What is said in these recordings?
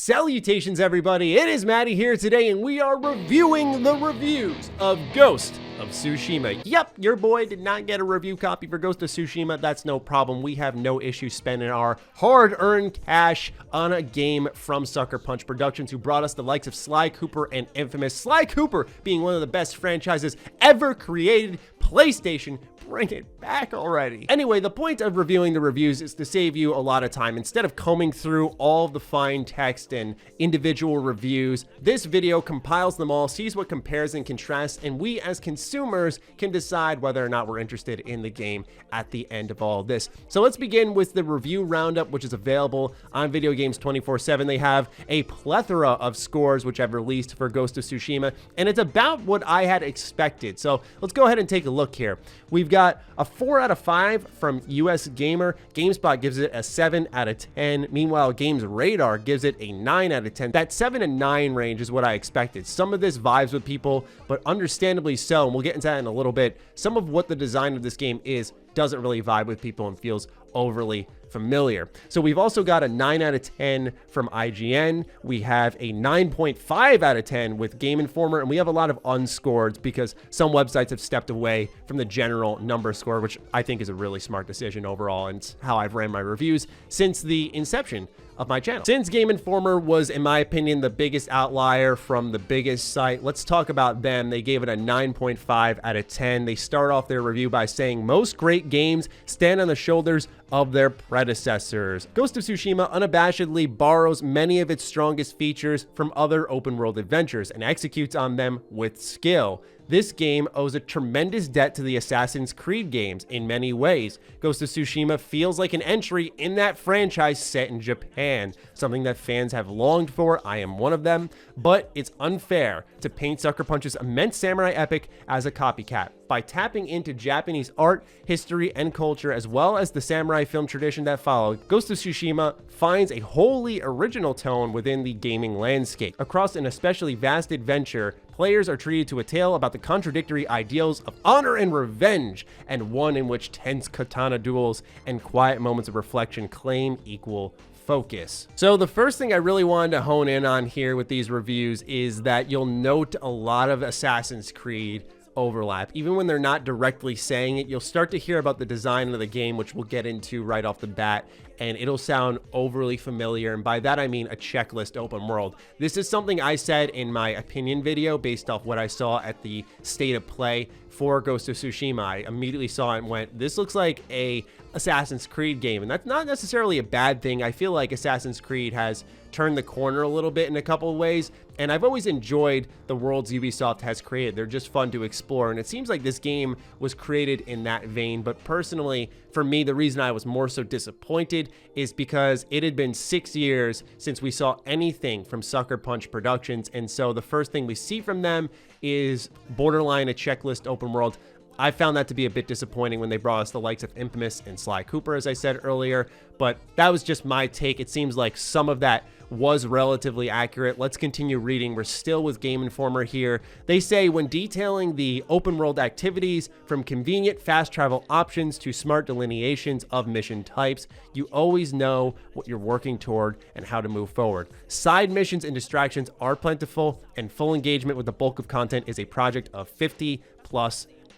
Salutations everybody, it is Matty here today and we are reviewing the reviews of Ghost of Tsushima. Yep, your boy did not get a review copy for Ghost of Tsushima. That's no problem. We have no issue spending our hard-earned cash on a game from Sucker Punch Productions, who brought us the likes of Sly Cooper and Infamous. Sly Cooper being one of the best franchises ever created. PlayStation, bring it back already. Anyway, the point of reviewing the reviews is to save you a lot of time. Instead of combing through all the fine text and individual reviews, this video compiles them all, sees what compares and contrasts, and we as consumers can decide whether or not we're interested in the game at the end of all this. So let's begin with the review roundup, which is available on Video Games 24/7. They have a plethora of scores which I've released for Ghost of Tsushima, and it's about what I had expected. So let's go ahead and take a look here. We've got a 4 out of 5 from US Gamer. Gamespot gives it a 7 out of 10. Meanwhile, Games Radar gives it a 9 out of 10. That 7 and 9 range is what I expected. Some of this vibes with people, but understandably so, and we'll get into that in a little bit. Some of what the design of this game is doesn't really vibe with people and feels overly familiar. So we've also got a 9 out of 10 from IGN. We have a 9.5 out of 10 with Game Informer, and we have a lot of unscored because some websites have stepped away from the general number score, which I think is a really smart decision overall, and it's how I've ran my reviews since the inception of my channel. Since Game Informer was, in my opinion, the biggest outlier from the biggest site, let's talk about them. They gave it a 9.5 out of 10. They start off their review by saying, most great games stand on the shoulders of their predecessors. Ghost of Tsushima unabashedly borrows many of its strongest features from other open world adventures and executes on them with skill. This game owes a tremendous debt to the Assassin's Creed games in many ways. Ghost of Tsushima feels like an entry in that franchise set in Japan, something that fans have longed for. I am one of them, but it's unfair to paint Sucker Punch's immense samurai epic as a copycat. By tapping into Japanese art, history, and culture, as well as the samurai film tradition that followed, Ghost of Tsushima finds a wholly original tone within the gaming landscape. Across an especially vast adventure, players are treated to a tale about the contradictory ideals of honor and revenge, and one in which tense katana duels and quiet moments of reflection claim equal focus. So the first thing I really wanted to hone in on here with these reviews is that you'll note a lot of Assassin's Creed overlap. Even when they're not directly saying it, you'll start to hear about the design of the game, which we'll get into right off the bat, and it'll sound overly familiar, and by that I mean a checklist open world. This is something I said in my opinion video based off what I saw at the state of play for Ghost of Tsushima. I immediately saw it and went, this looks like a Assassin's Creed game, and that's not necessarily a bad thing. I feel like Assassin's Creed has turned the corner a little bit in a couple of ways, and I've always enjoyed the worlds Ubisoft has created. They're just fun to explore, and it seems like this game was created in that vein. But personally, for me, the reason I was more so disappointed is because it had been 6 years since we saw anything from Sucker Punch Productions, and so the first thing we see from them is borderline a checklist open world. I found that to be a bit disappointing when they brought us the likes of Infamous and Sly Cooper, as I said earlier, but that was just my take. It seems like some of that was relatively accurate. Let's continue reading. We're still with Game Informer here. They say, when detailing the open world activities, from convenient fast travel options to smart delineations of mission types, you always know what you're working toward and how to move forward. Side missions and distractions are plentiful, and full engagement with the bulk of content is a project of 50+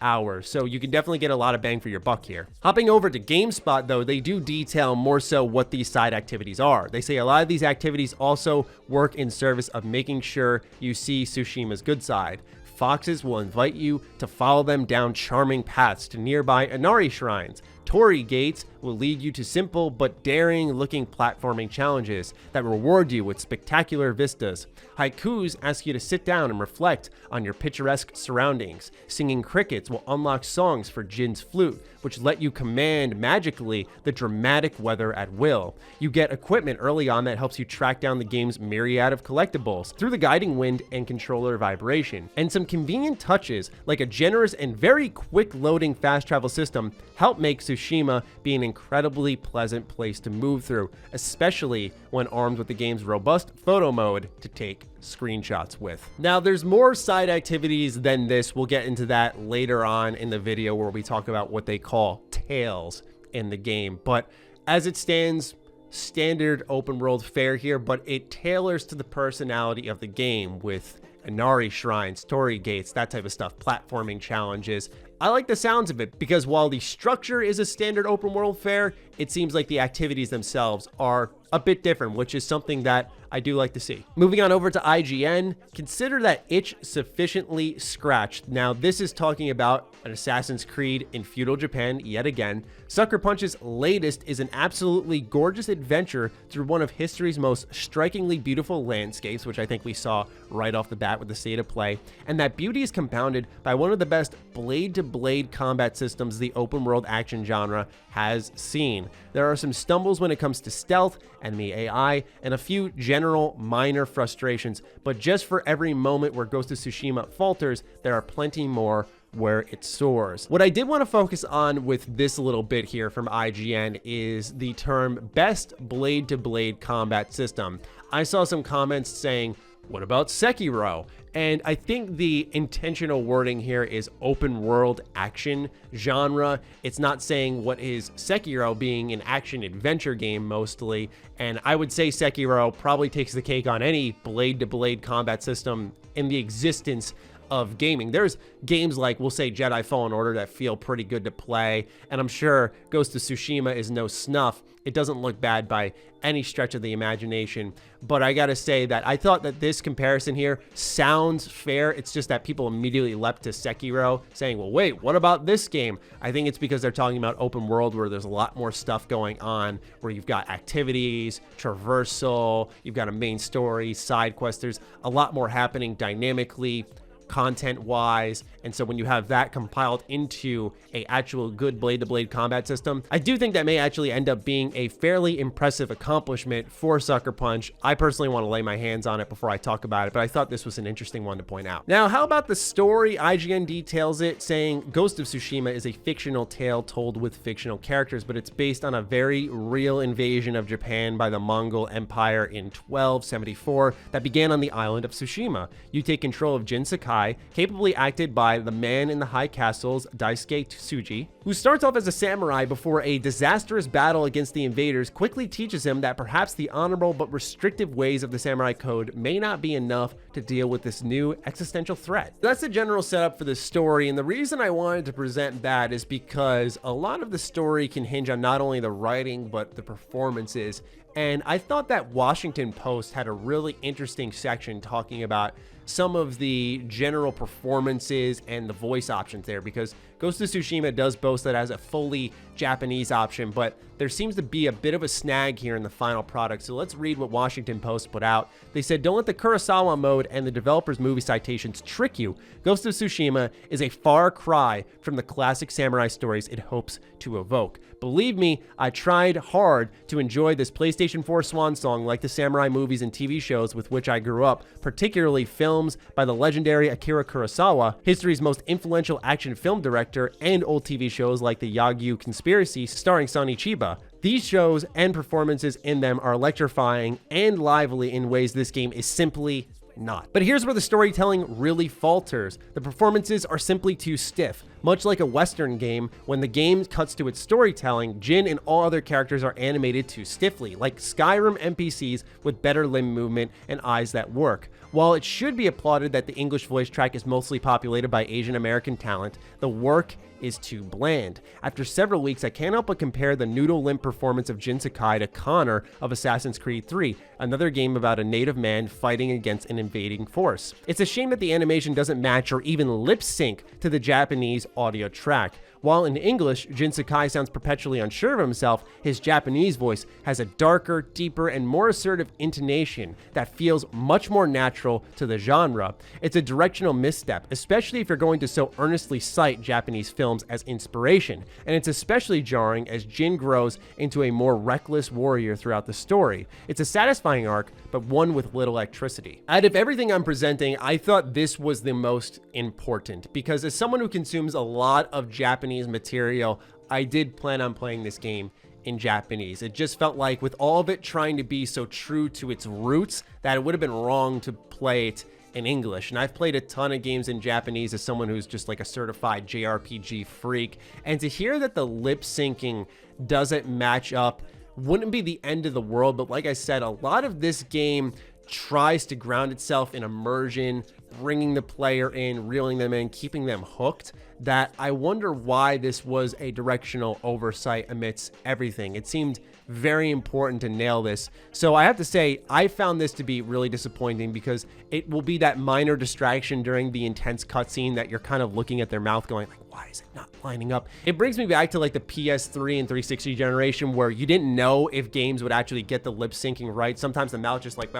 hours. So you can definitely get a lot of bang for your buck here. Hopping over to GameSpot though, they do detail more so what these side activities are. They say a lot of these activities also work in service of making sure you see Tsushima's good side. Foxes will invite you to follow them down charming paths to nearby Inari shrines. Torii gates will lead you to simple but daring looking platforming challenges that reward you with spectacular vistas. Haikus ask you to sit down and reflect on your picturesque surroundings. Singing crickets will unlock songs for Jin's flute, which let you command magically the dramatic weather at will. You get equipment early on that helps you track down the game's myriad of collectibles through the guiding wind and controller vibration. And some convenient touches, like a generous and very quick loading fast travel system, help make Tsushima be an incredibly pleasant place to move through, especially when armed with the game's robust photo mode to take screenshots with. Now, there's more side activities than this. We'll get into that later on in the video where we talk about what they call tails in the game. But as it stands, standard open world fare here, but it tailors to the personality of the game with Inari shrines, story gates, that type of stuff, platforming challenges. I like the sounds of it because while the structure is a standard open world fare, it seems like the activities themselves are a bit different, which is something that I do like to see. Moving on over to IGN, consider that itch sufficiently scratched. Now, this is talking about an Assassin's Creed in feudal Japan yet again. Sucker Punch's latest is an absolutely gorgeous adventure through one of history's most strikingly beautiful landscapes, which I think we saw right off the bat with the state of play. And that beauty is compounded by one of the best blade-to-blade combat systems the open world action genre has seen. There are some stumbles when it comes to stealth, enemy AI, and a few general minor frustrations, but just for every moment where Ghost of Tsushima falters, there are plenty more where it soars. What I did want to focus on with this little bit here from IGN is the term best blade-to-blade combat system. I saw some comments saying, what about Sekiro? And I think the intentional wording here is open world action genre. It's not saying what is Sekiro, being an action adventure game mostly. And I would say Sekiro probably takes the cake on any blade-to-blade combat system in the existence of gaming. There's games like, we'll say, Jedi Fallen Order that feel pretty good to play, and I'm sure Ghost of Tsushima is no snuff. It doesn't look bad by any stretch of the imagination, but I gotta say that I thought that this comparison here sounds fair. It's just that people immediately leapt to Sekiro saying, well, wait, what about this game? I think it's because they're talking about open world where there's a lot more stuff going on, where you've got activities, traversal, you've got a main story, side quests. There's a lot more happening dynamically, content-wise, and so when you have that compiled into a actual good blade-to-blade combat system, I do think that may actually end up being a fairly impressive accomplishment for Sucker Punch. I personally want to lay my hands on it before I talk about it, but I thought this was an interesting one to point out. Now, how about the story? IGN details it, saying Ghost of Tsushima is a fictional tale told with fictional characters, but it's based on a very real invasion of Japan by the Mongol Empire in 1274 that began on the island of Tsushima. You take control of Jin Sakai, capably acted by the man in the high castle's Daisuke Tsuji, who starts off as a samurai before a disastrous battle against the invaders quickly teaches him that perhaps the honorable but restrictive ways of the samurai code may not be enough to deal with this new existential threat. That's the general setup for the story, and the reason I wanted to present that is because a lot of the story can hinge on not only the writing but the performances. And I thought that Washington Post had a really interesting section talking about some of the general performances and the voice options there, because Ghost of Tsushima does boast that it has a fully Japanese option, but there seems to be a bit of a snag here in the final product. So let's read what Washington Post put out. They said, don't let the Kurosawa mode and the developer's movie citations trick you. Ghost of Tsushima is a far cry from the classic samurai stories it hopes to evoke. Believe me, I tried hard to enjoy this PlayStation 4 swan song like the samurai movies and TV shows with which I grew up, particularly films by the legendary Akira Kurosawa, history's most influential action film director, and old TV shows like the Yagyu Conspiracy starring Sonny Chiba. These shows and performances in them are electrifying and lively in ways this game is simply not. But here's where the storytelling really falters. The performances are simply too stiff. Much like a Western game, when the game cuts to its storytelling, Jin and all other characters are animated too stiffly, like Skyrim NPCs with better limb movement and eyes that work. While it should be applauded that the English voice track is mostly populated by Asian American talent, the work is too bland. After several weeks, I can't help but compare the noodle limp performance of Jin Sakai to Connor of Assassin's Creed 3, another game about a native man fighting against an invading force. It's a shame that the animation doesn't match or even lip sync to the Japanese audio track. While in English, Jin Sakai sounds perpetually unsure of himself, his Japanese voice has a darker, deeper, and more assertive intonation that feels much more natural to the genre. It's a directional misstep, especially if you're going to so earnestly cite Japanese films as inspiration, and it's especially jarring as Jin grows into a more reckless warrior throughout the story. It's a satisfying arc, but one with little electricity. Out of everything I'm presenting, I thought this was the most important, because as someone who consumes a lot of Japanese material, I did plan on playing this game in Japanese. It just felt like with all of it trying to be so true to its roots that it would have been wrong to play it in English. And I've played a ton of games in Japanese as someone who's just like a certified JRPG freak, and to hear that the lip syncing doesn't match up wouldn't be the end of the world. But like I said, a lot of this game tries to ground itself in immersion, bringing the player in, reeling them in, keeping them hooked, that I wonder why this was a directional oversight amidst everything. It seemed very important to nail this. So I have to say, I found this to be really disappointing because it will be that minor distraction during the intense cutscene that you're kind of looking at their mouth going like, why is it not lining up? It brings me back to like the PS3 and 360 generation where you didn't know if games would actually get the lip syncing right. Sometimes the mouth just like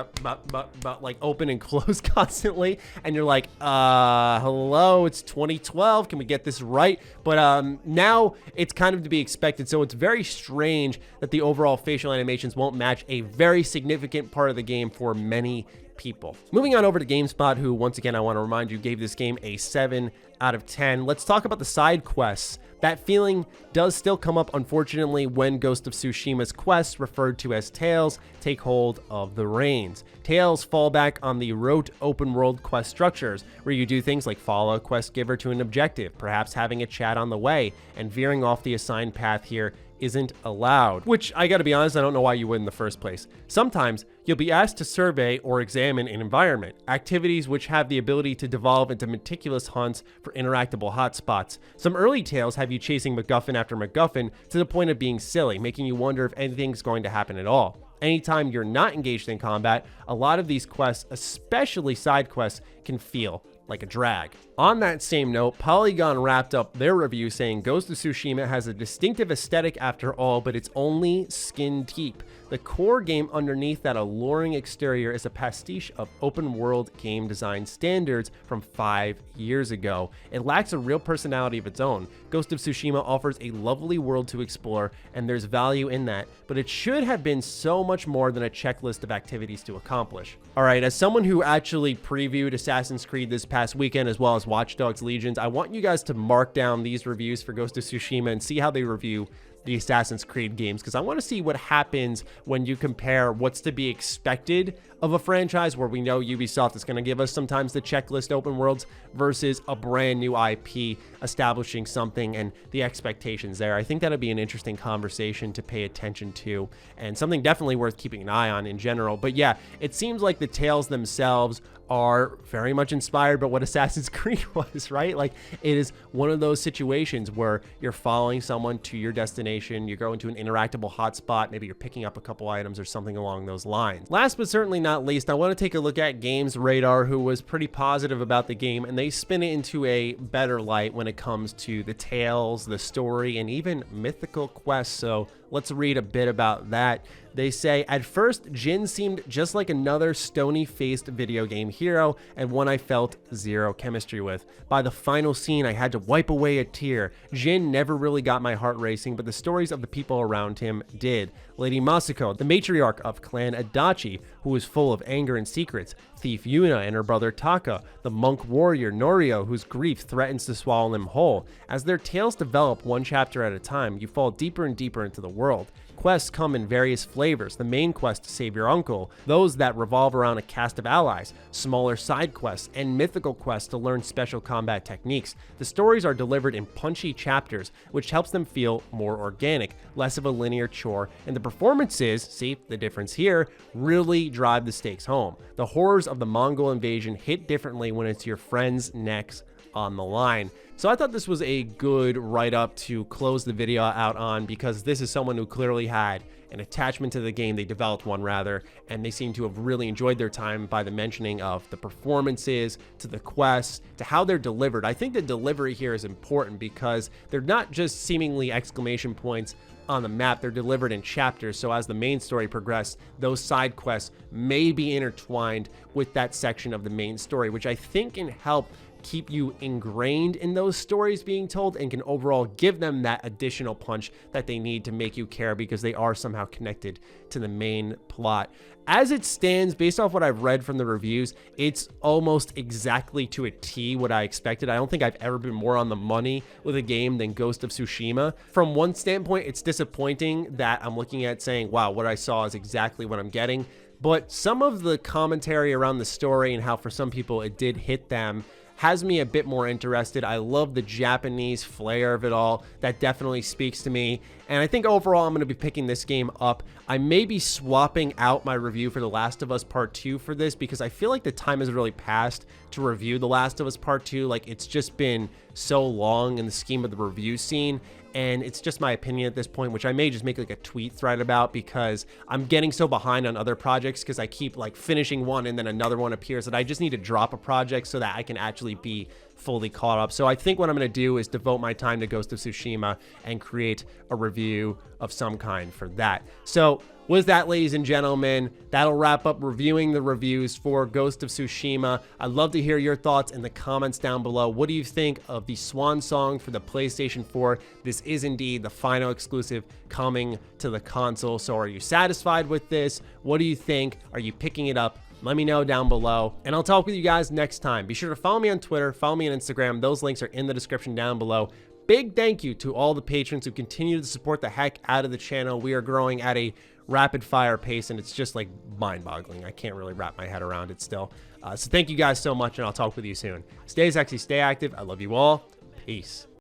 like open and close constantly, and you're like, hello, it's 2012, can we get this right? But now it's kind of to be expected. So it's very strange that the overall facial animations won't match a very significant part of the game for many people. Moving on over to Gamespot, who once again I want to remind you gave this game a 7 out of 10. Let's talk about the side quests. That feeling does still come up, unfortunately, when Ghost of Tsushima's quests, referred to as Tales, take hold of the reins. Tales fall back on the rote open world quest structures, where you do things like follow a quest giver to an objective, perhaps having a chat on the way, and veering off the assigned path here isn't allowed, which I gotta be honest, I don't know why you would in the first place. Sometimes you'll be asked to survey or examine an environment, activities which have the ability to devolve into meticulous hunts for interactable hotspots. Some early tales have you chasing MacGuffin after MacGuffin to the point of being silly, making you wonder if anything's going to happen at all. Anytime you're not engaged in combat, a lot of these quests, especially side quests, can feel like a drag. On that same note, Polygon wrapped up their review saying Ghost of Tsushima has a distinctive aesthetic after all, but it's only skin deep. The core game underneath that alluring exterior is a pastiche of open world game design standards from 5 years ago. It lacks a real personality of its own. Ghost of Tsushima offers a lovely world to explore, and there's value in that, but it should have been so much more than a checklist of activities to accomplish. Alright, as someone who actually previewed Assassin's Creed this past weekend as well as Watch Dogs Legions, I want you guys to mark down these reviews for Ghost of Tsushima and see how they review the Assassin's Creed games, because I want to see what happens when you compare what's to be expected of a franchise where we know Ubisoft is going to give us sometimes the checklist open worlds versus a brand new IP establishing something and the expectations there. I think that'll be an interesting conversation to pay attention to and something definitely worth keeping an eye on in general. But yeah, it seems like the tales themselves are very much inspired by what Assassin's Creed was, right? Like, it is one of those situations where you're following someone to your destination, you go into an interactable hotspot, maybe you're picking up a couple items or something along those lines. Last but certainly not least, I want to take a look at Games Radar, who was pretty positive about the game, and they spin it into a better light when it comes to the tales, the story, and even mythical quests. So let's read a bit about that. They say, at first, Jin seemed just like another stony-faced video game hero and one I felt zero chemistry with. By the final scene, I had to wipe away a tear. Jin never really got my heart racing, but the stories of the people around him did. Lady Masako, the matriarch of Clan Adachi, who was full of anger and secrets. Thief Yuna and her brother Taka. The monk warrior Norio, whose grief threatens to swallow them whole. As their tales develop one chapter at a time, you fall deeper and deeper into the world. Quests come in various flavors. The main quest to save your uncle, those that revolve around a cast of allies, smaller side quests, and mythical quests to learn special combat techniques. The stories are delivered in punchy chapters, which helps them feel more organic, less of a linear chore, and the performances, see the difference here, really drive the stakes home. The horrors of the Mongol invasion hit differently when it's your friends' necks on the line. So I thought this was a good write-up to close the video out on, because this is someone who clearly had an attachment to the game. They developed one rather, and they seem to have really enjoyed their time by the mentioning of the performances, to the quests, to how they're delivered. I think the delivery here is important because they're not just seemingly exclamation points on the map, they're delivered in chapters. So as the main story progresses, those side quests may be intertwined with that section of the main story, which I think can help keep you ingrained in those stories being told and can overall give them that additional punch that they need to make you care, because they are somehow connected to the main plot. As it stands, based off what I've read from the reviews, it's almost exactly to a T what I expected. I don't think I've ever been more on the money with a game than Ghost of Tsushima. From one standpoint, it's disappointing that I'm looking at saying, wow, what I saw is exactly what I'm getting. But some of the commentary around the story and how for some people it did hit them has me a bit more interested. I love the Japanese flair of it all. That definitely speaks to me. And I think overall I'm going to be picking this game up. I may be swapping out my review for The Last of Us Part 2 for this because I feel like the time has really passed to review The Last of Us Part 2. Like, it's just been so long in the scheme of the review scene. And it's just my opinion at this point, which I may just make like a tweet thread about because I'm getting so behind on other projects because I keep like finishing one and then another one appears that I just need to drop a project so that I can actually be fully caught up. So I think what I'm going to do is devote my time to Ghost of Tsushima and create a review of some kind for that. So with that, ladies and gentlemen, that'll wrap up reviewing the reviews for Ghost of Tsushima. I'd love to hear your thoughts in the comments down below. What do you think of the swan song for the PlayStation 4? This is indeed the final exclusive coming to the console. So are you satisfied with this? What do you think? Are you picking it up? Let me know down below, and I'll talk with you guys next time. Be sure to follow me on Twitter, follow me on Instagram. Those links are in the description down below. Big thank you to all the patrons who continue to support the heck out of the channel. We are growing at a rapid fire pace, and it's just like mind-boggling. I can't really wrap my head around it still. So thank you guys so much, and I'll talk with you soon. Stay sexy, stay active. I love you all. Peace.